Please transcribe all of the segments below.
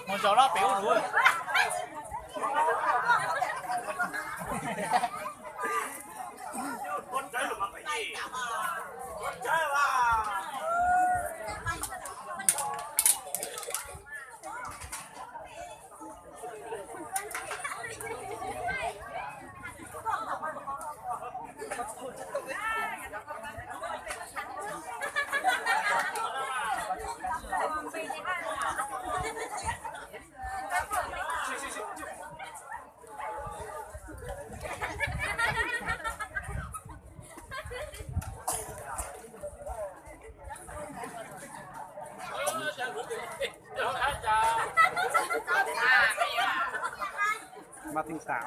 một chỗ đó biểu rồi. mà thỉnh xảo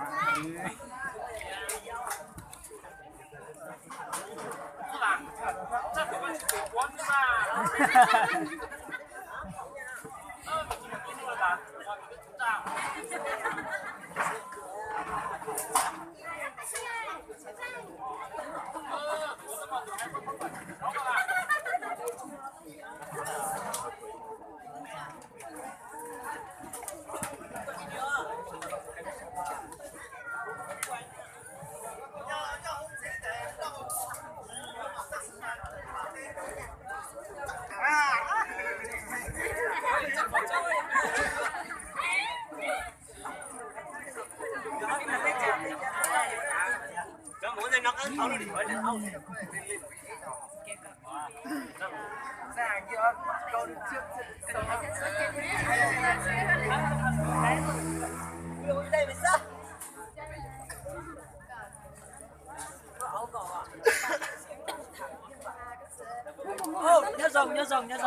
nhớ rồng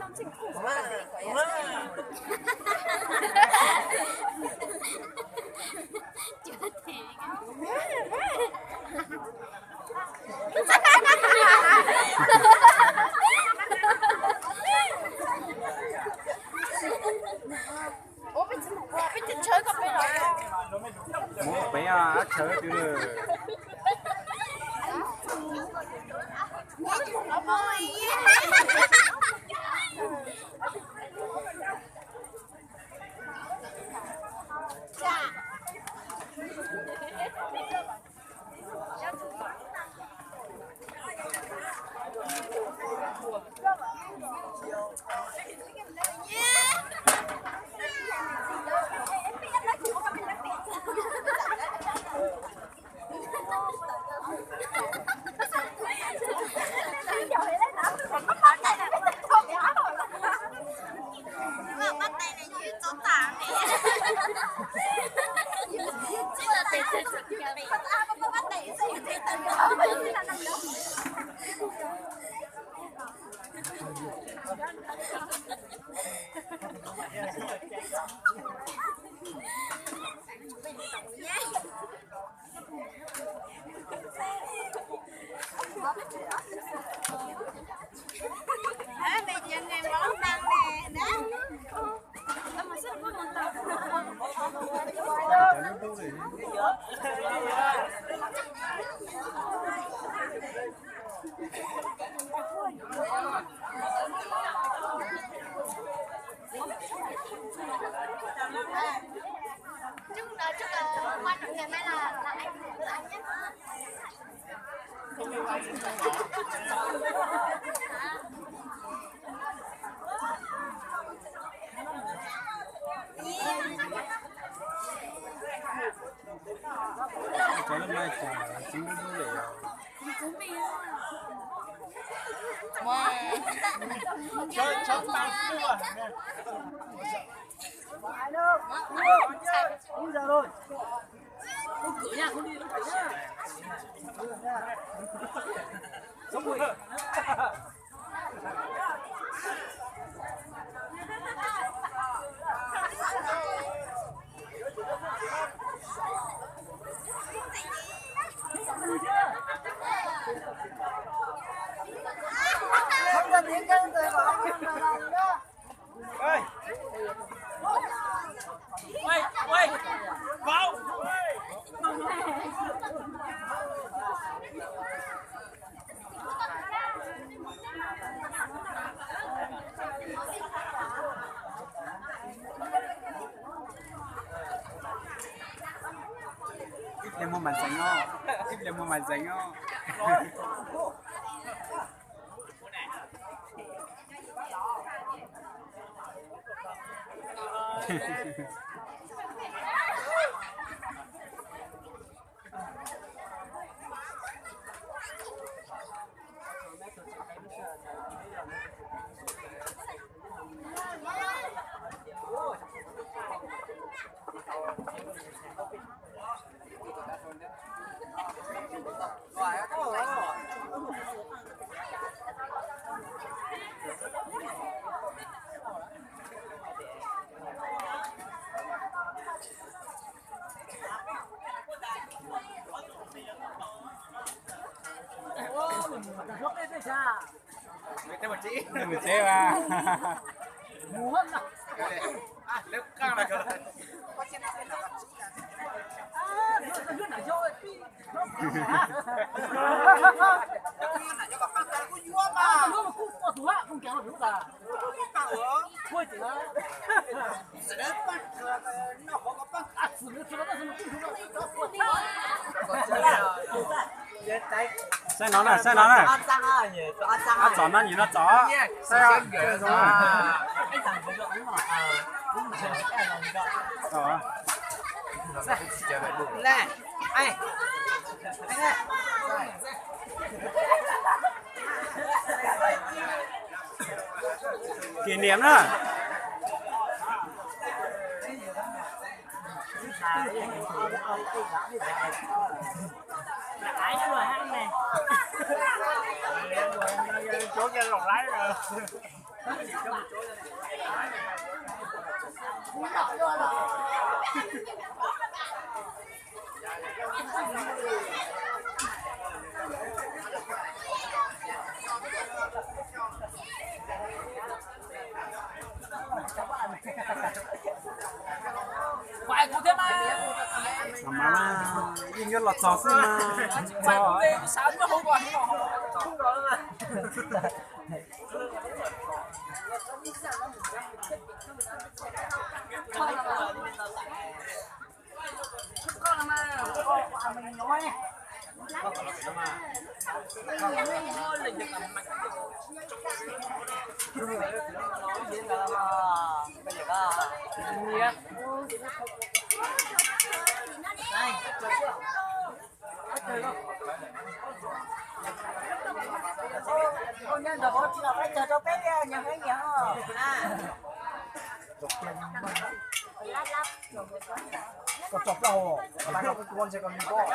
Lúc sinh khủng chưa thì ủa bây giờ chơi cà phê rồi một bé ác chơi từ quan trọng ngày mai là anh nhé. 准备好了。准备啊！哇！cho ba xu à Bây giờ rồi. không cửa nha không đi không cửa nha sống quỷ Không cần tiếng kêu từ bỏ không là làm nữa. ơi ơi ơi vào Ít lên một màn giấy ngó. Ít lên một màn giấy ngó. Lúc đấy thì sao? cái một chỉ Mình chế mà. Muốn à? nếu căng là cơ Cứ nãy rồi. Nó mà cũng có thủ hạ, không kéo được cả. Thôi thì nó. À, xử lý cho nó là xử Sai nó này, sai nó này. Nó chó nó nhìn nó chó. Sai à? cái thằng của nó mà cũng chơi cái này đó. nè ai Kỷ niệm đó. Lãi nó rồi anh này. chỗ trên lòng lái rồi Phải cũng thế mà. Mà nhìn như là chó xí mà. Phải cũng Chó. thế, sáng nó không còn không có mà. Con là mà con mình nói. Con nhân được chỉ là phải chờ cho bé nhà cái nhà có chọc đâu mà nó con sẽ còn có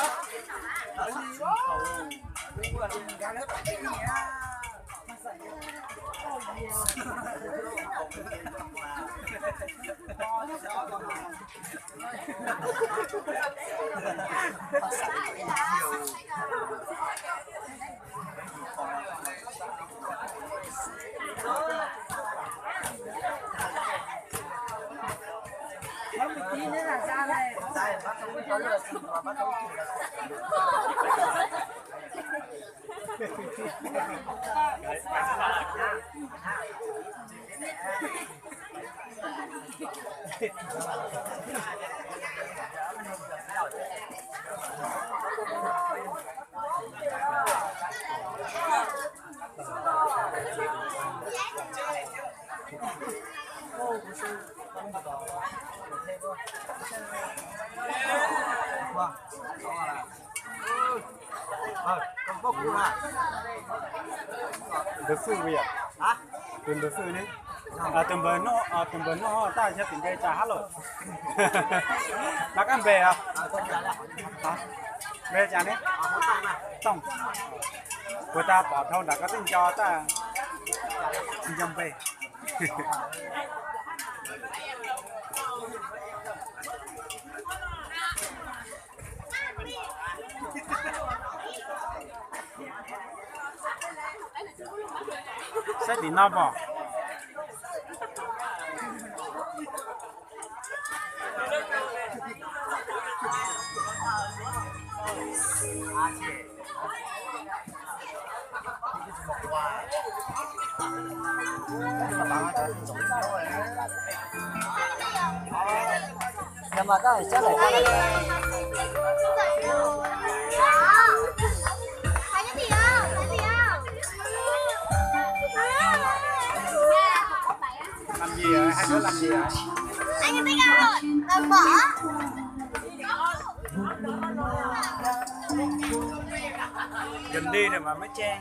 nó bị tí nữa là sao đây? sai bắt không có lừa mà bắt không còn có cua à? được sư bây giờ Hả? tìm được sư đi tìm bữa nó ta sẽ tìm cái trà hát rồi bác ăn về à hả về trà đấy xong người ta bỏ thâu đã có tin cho ta nhầm về sẽ đi nào bỏ Nhưng mà có sẽ lại Thấy cái gì không? Thấy gì không? làm gì à? Hai đứa làm gì à? Anh có thích không? Làm bỏ. Gần đi rồi mà mới che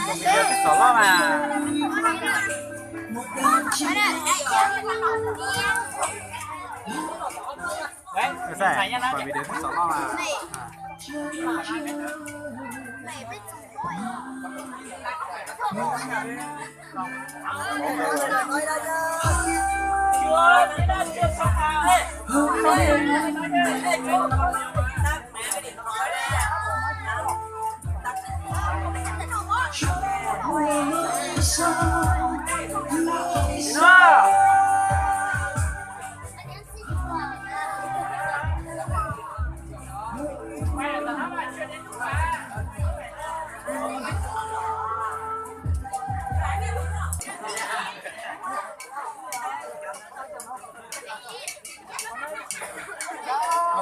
bây giờ cái sổ lo mà đấy phải bởi vì đến cái sổ lo mà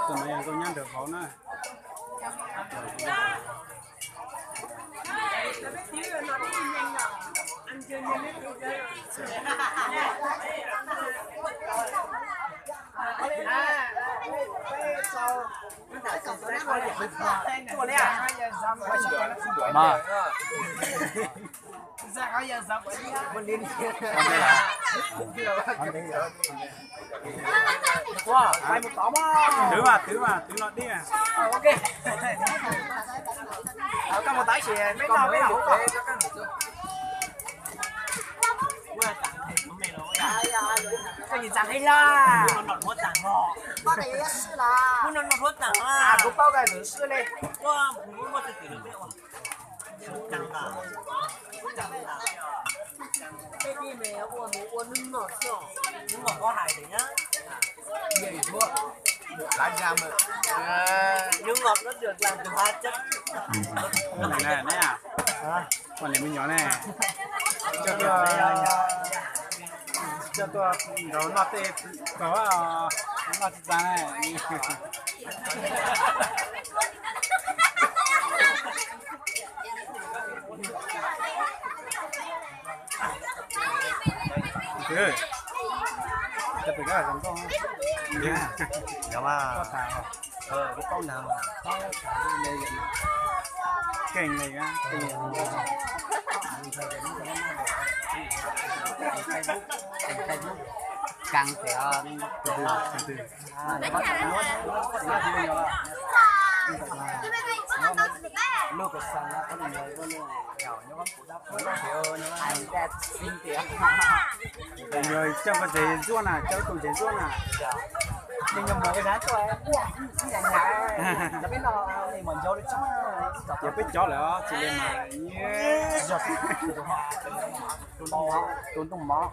tụi này tôi nhăn được khổ nữa mà wow, phải một tỏ mà. thứ nó đi à Ok. Có một tái xì mấy nào mấy đầu không? Cái gì chẳng hay là不能我长哦，包的有要试了。不能我长啊，啊！不包个不是嘞。哇，我是给了没有？长的。这边没有，我能拿上，我我还的呀。Lá ra mà Nhưng ngọt nó được làm từ hóa chất. này này à còn này mình nhỏ này cho tôi rồi nó tê có nó ra này ừ cho tôi cái làm con dạ mà có thằng cái con nào có đây kênh này á thì Facebook càng sẽ từ từ lúc cái sang nó có người có người giàu nó bấm phụ đắp nó kiểu nó ai ra xin tiền người trong cái gì ruộng à trong cùng gì ruộng à nhưng mà cái giá cho em nhà nhà nó biết nó thì mình cho đi giờ biết chó là chỉ lên mà tuần tung mỏ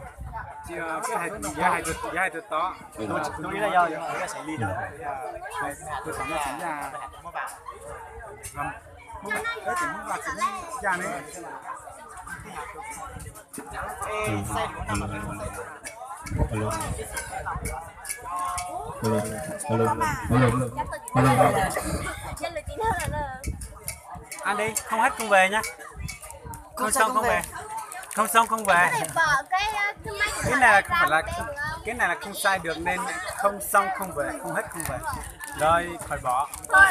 chưa cái hai từ to tôi nghĩ là do cái xử lý được tôi sống là chính ra làm cái tính là chính ra đấy ăn đi không hết không về nhá không xong không về không xong không về. Để bỏ cái Cái này không phải là cái này là không sai được nên không xong không về, không hết không về. Rồi khỏi bỏ. thôi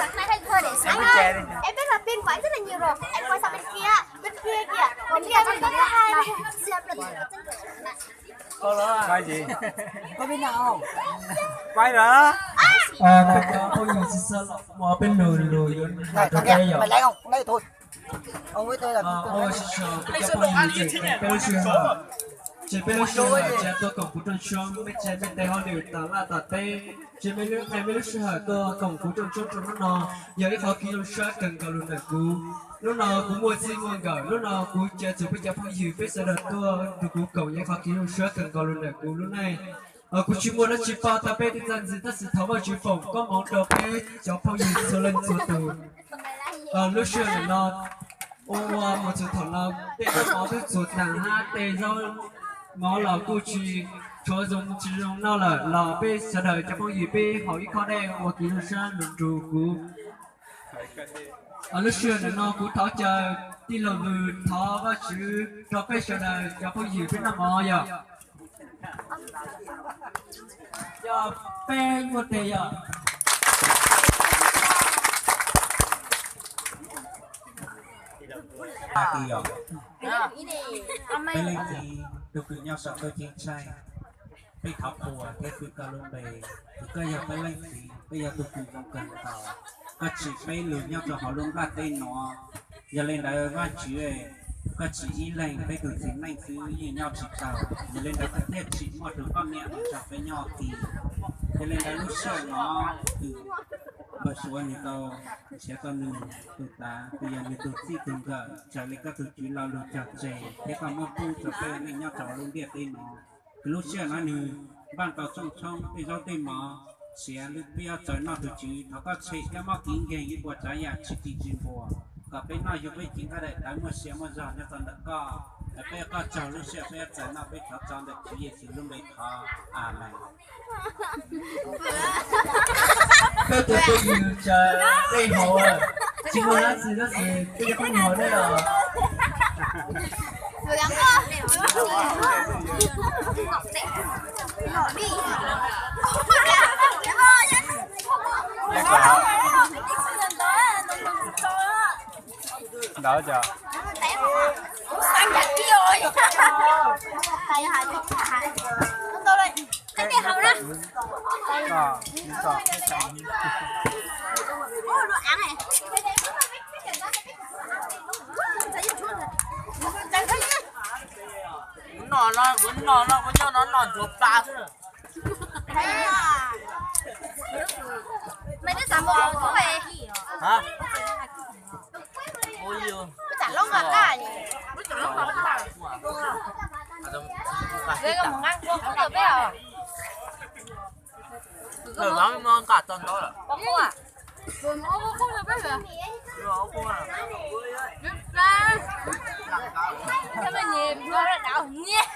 để Em cứ che đi. em biết là pin quái rất là nhiều rồi. Em quay sang bên kia kìa. Bên kia có hai xem là Quay gì? có biết nào không? Quay đó. bây giờ không nhìn sơ mà bên lùi Này thằng kia mày lấy không? Lấy thôi. Ông với tôi là ôi sợ bây giờ không nhìn gì bên lùi hả chỉ bên lùi hả chỉ tôi cổng phụ tròn tròn bên trái bên tay họ đều tả là tả tê chỉ bên lùi hả tôi cổng phụ tròn tròn nó giờ cái khó kêu sát cần cầu luôn là cú lúc nào cũng mua xin mua gạo lúc nào cũng chơi chụp bây giờ phong gì biết sao được tôi cú cầu những khó kêu sát cần cầu luôn là cú lúc này cú chỉ mua nó chỉ bao ta bé thì dần dần ta sẽ tháo vào chỉ phòng có món đồ bé cháu phong gì số lên số tù lúc xưa là nó một số thằng nào để nó biết số nàng ha để do ngó là cô chỉ cho dùng chỉ dùng nó là bé sẽ đợi cho phong gì bé hỏi khó đây hoặc kỹ thuật sang được trụ cú lúc xưa là nó cũng tháo chờ đi lâu vừa tháo vào chữ cho bé sẽ đợi cho phong gì bé nằm mò giờ giờ bé một đề giờ kỳ rồi bên lên thì được cùng nhau sợ đôi chiến trai bên thảo của cái cứ cao luôn bề thì cơ giờ bên lên thì bây giờ tôi cùng không cần tàu các chị bên lừa nhau cho họ luôn ra tên nó giờ lên đây va chữ ấy các chị ý lên bên từ chính này cứ nhìn nhau chỉ tàu giờ lên đây các thiết chị mua được con nhẹ chặt với nhau thì giờ lên đây lúc sợ nó từ bởi số anh tao sẽ có mình từ ta bây giờ mình từ si từ gỡ trả lại các thứ chỉ là được chặt chẽ thế còn một tu cho cái này nhau cho luôn điện tên nó lúc xưa nó như ban tàu trong bây giờ tên mà sẽ lúc bây giờ trời nó từ chỉ nó có chế cái mắc kín ghê như của trái nhà chỉ chỉ chim bò cả bên này giúp với chính cái này đánh một xe một giờ cho tận đất co bây giờ có chờ lúc xưa bây giờ trời nó bây giờ chọn được chỉ luôn bây giờ này cái tụi tôi nhìn chờ đây hồ à chỉ muốn là gì đó gì cái không hồ đây là vừa gắng cơ đi Đó chưa? anh giặt đi rồi tay hai tôi đây cái này không đó ôi đồ ăn này nó chuột ta thế rồi. mấy đứa xả một có về Hả? Ôi giời. chả lông ngọt cả nhỉ đây có một ngang cua cũng được biết à Thử lắm ngon cả tuần đó rồi. có cua à rồi mà ô không được biết rồi Rồi cô à. biết ra thế mà nhìn nó là đau nhé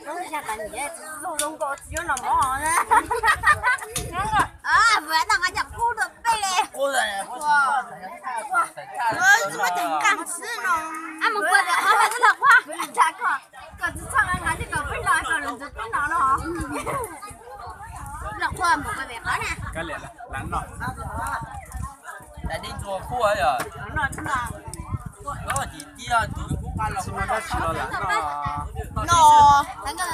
nó ra tại gì luôn có chứa nằm mỏ nè vừa thằng anh nhập khu được đây nè Cô này có tình cảm chứ nó anh một quên là nó thật quá chả có còn sao anh nói thì còn biết nói còn lần trước biết nó hả lọc qua một cái bẹp đó nè cái lẽ là lắn rồi tại đi chùa khu ấy rồi. nó chứ là Đó chỉ chia chỉ cũng ăn là nhưng mà nó chỉ là lắn rồi nó thấy cái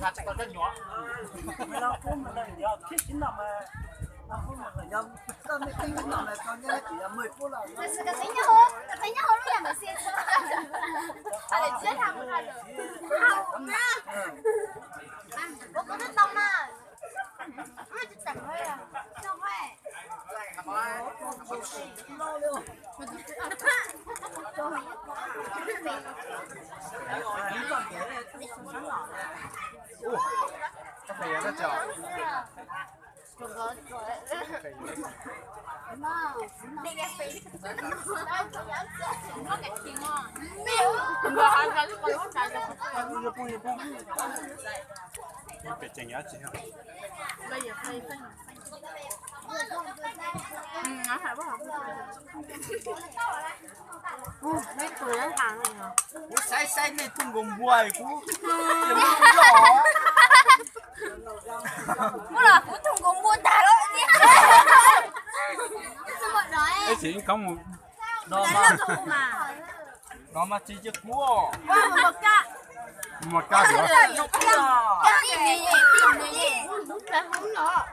ta cái tính nhau hơn bây giờ mình xem à để chết thằng hai được không nha có thích tông mà chỉ chẳng thôi à không phải có phải nó chờ 那个飞，我给听啊，没有，我还在这个我在这个， Cái chừng giá chị hả? 可以可以分。nó phải bắt học. Mấy cười nó thằng này hả? Sai sai này tung gồm buổi cú. Bố là cũng thùng cũng mua tà đó đi. Sao mà nói? Cái chị có một Nó Đánh là thùng mà. nó mà chỉ chưa cua. Wow, một ca. một cái gì đó. Cái gì vậy? Cái gì vậy? Là không nữa.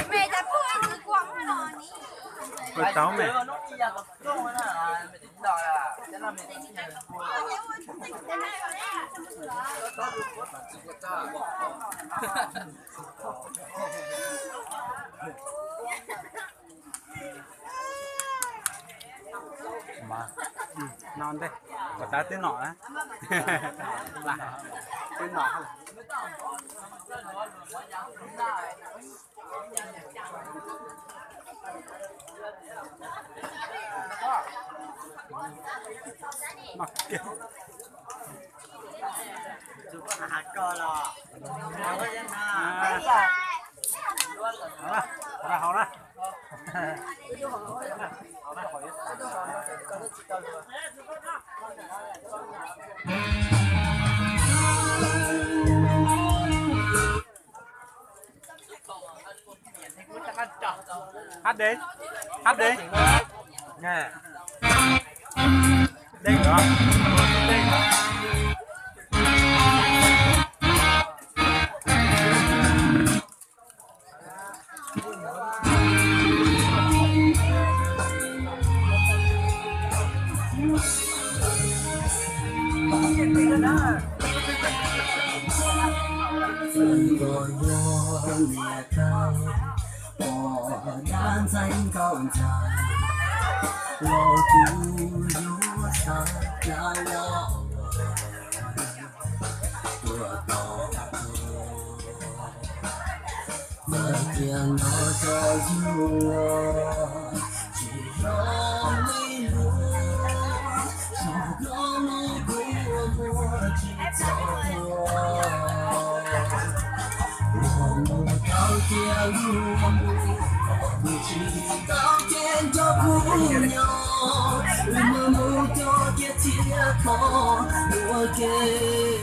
Mẹ đã phụ anh cứ quăng nó đi. Tôi táo mẹ. Nó đi ra cái con nó mẹ tính đòi là thế là mẹ tính nhà cua. Mà non đây có ta tiếng nọ á. Là tiếng nọ hả? Mặc kệ. Chú có hạt cờ là nó có dân Ra hậu ra. Hát đi. Hát đi. nghe Đi nữa. Đi. Rồi vô nhà cao bỏ đàn danh cao dài lo tu vô xa la lo vừa to mà tiền nó cho du chỉ lo mấy lúa chỉ lo mấy mua chỉ cho cao kia chỉ cao trên cho cùng nhau mà mua cho kia chia khó mua kia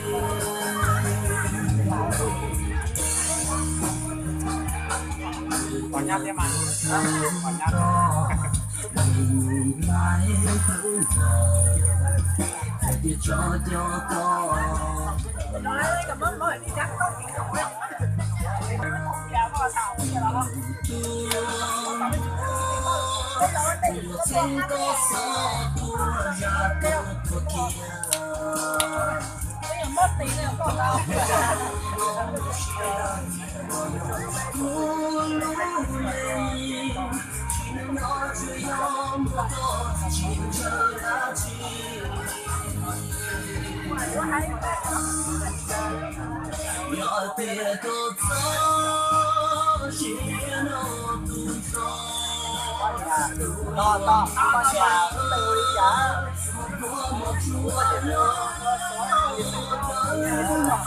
Còn nhát thế mà. Còn nhát. lại cứ để cho con trên có gió tua ra câu thua kia cô lũ này nó chưa yom có chỉ chờ đã chi nhỏ tia có gió chỉ nó tu cho to to con nhà từ đi chả có một chúa nó đâu mà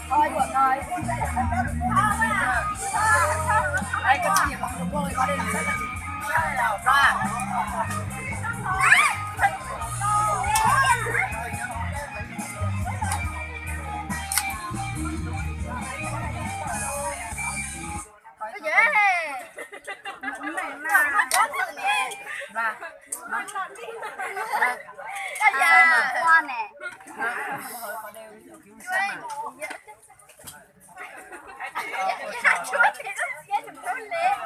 Thôi buồn rồi. Đây cái gì mà không có có đây là ra. Cái gì? Mày mà có gì nè. Ra. Cái gì? Hoa nè. Chúa thì nó ghé chụp lên.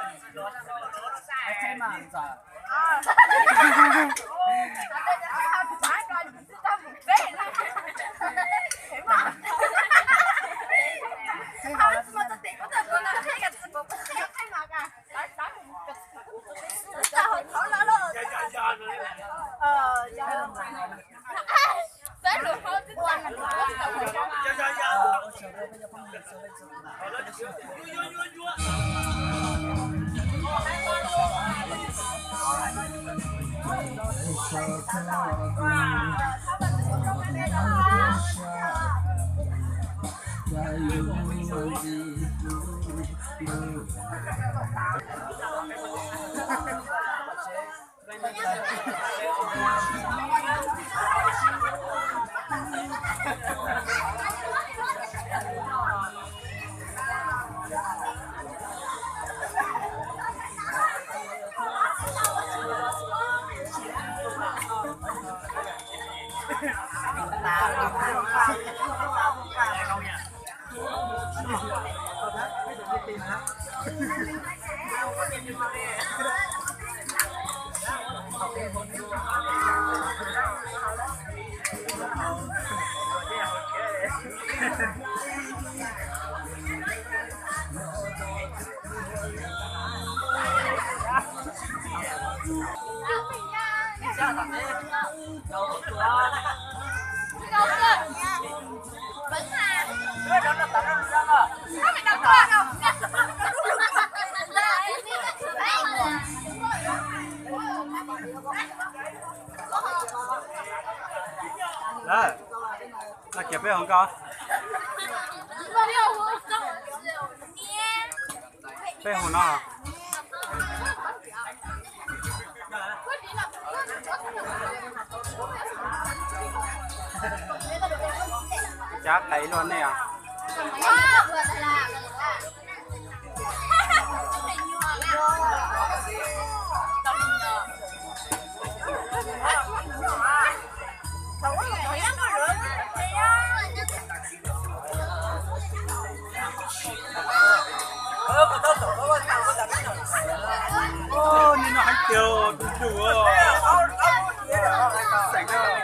Đấy, là kẹp với không có? Với hồn nó à? Chắc thấy luôn nè. Ô, nhìn nó hành tiêu đủ rồi. Sạch rồi.